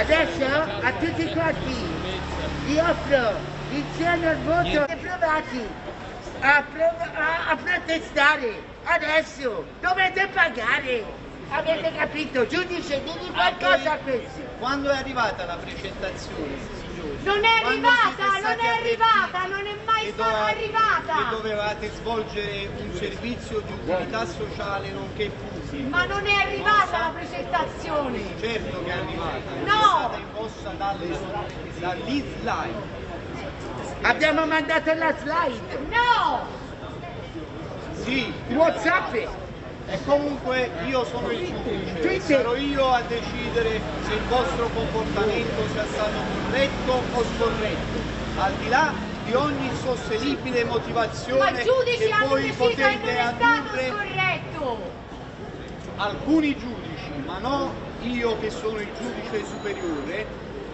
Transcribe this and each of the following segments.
Adesso a tutti quanti vi offro insieme al voto provati a protestare. Adesso dovete pagare. Avete capito? Giudice, digli qualcosa a questi. Quando è arrivata la precettazione, signori? Non è arrivata, non è mai stata arrivata! E dovevate svolgere un servizio di utilità sociale nonché pubblico. Ma non è arrivata la precettazione! Certo che è arrivata! No! È stata imposta dall'Islam. Abbiamo mandato la slide. No! Sì! WhatsApp. E comunque io sono il giudice, sarò io a decidere se il vostro comportamento sia stato corretto o scorretto, al di là di ogni sostenibile motivazione. Ma i giudici che hanno voi deciso che non potete è stato addurre. scorretto! Alcuni giudici, ma no io che sono il giudice superiore,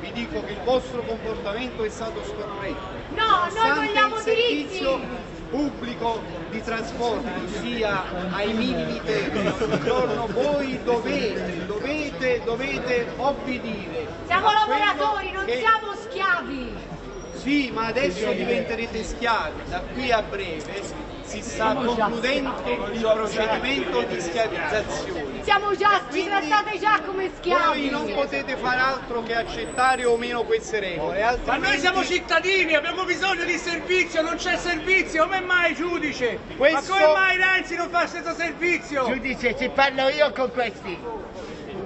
vi dico che il vostro comportamento è stato scorretto. No, noi vogliamo il servizio diritti! pubblico di trasporto sia ai minimi termini ogni giorno, voi dovete obbedire. Siamo a lavoratori, quello non che... siamo schiavi! Sì, ma adesso diventerete schiavi, da qui a breve si sta concludendo il procedimento di schiavizzazione. Siamo già, ci trattate già come schiavi! Voi non potete fare altro che accettare o meno queste regole, altrimenti... Ma noi siamo cittadini, abbiamo bisogno di servizio, non c'è servizio, come mai giudice? Questo... Ma come mai Renzi non fa questo servizio? Giudice, ci parlo io con questi.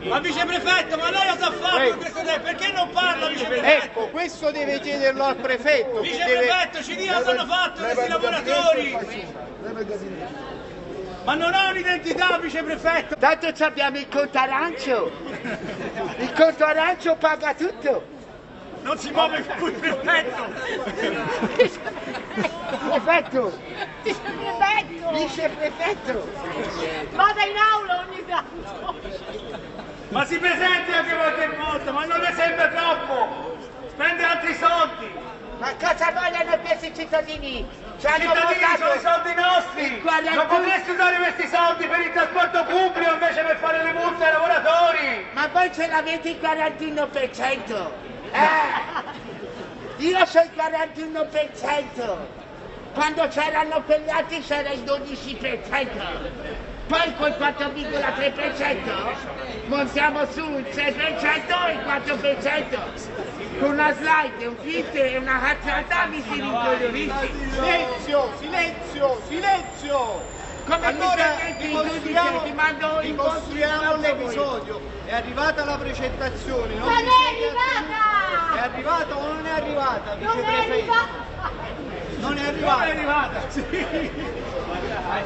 Ma viceprefetto, ma lei cosa ha fatto in questo tempo? Perché non parla viceprefetto? Ecco, questo deve chiederlo al prefetto. Viceprefetto, ci dica cosa hanno fatto questi lavoratori! Ma non ha un'identità, viceprefetto! Tanto abbiamo il conto arancio. Il conto arancio paga tutto. Non si muove più il prefetto! Prefetto, Viceprefetto! viceprefetto. Vada in aula ogni tanto! Ma si presenti anche qualche volta, ma non è sempre troppo! Spende altri soldi! Ma cosa vogliono questi cittadini? Ci hanno Cittadini, sono i votato soldi nostri! il 41. Non potresti usare questi soldi per il trasporto pubblico invece per fare le multe ai lavoratori! Ma voi ce l'avete il 41%. Io so il 41%. Quando c'erano quegli altri c'era il 12%. Poi col 4,3% montiamo su il 6% e il 4%. Con una slide, un kit e una cazzata mi si rincoglionisce. Silenzio, silenzio, silenzio! Come Allora ti mando in ricostruiamo l'episodio. È arrivata la precettazione, non Ma vi non è siete arrivata! È arrivata o non è arrivata, Non è viceprefetto? arrivata! Non è Come è arrivata. arrivata? Sì!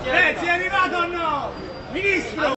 Renzi è arrivato o no? Ministro!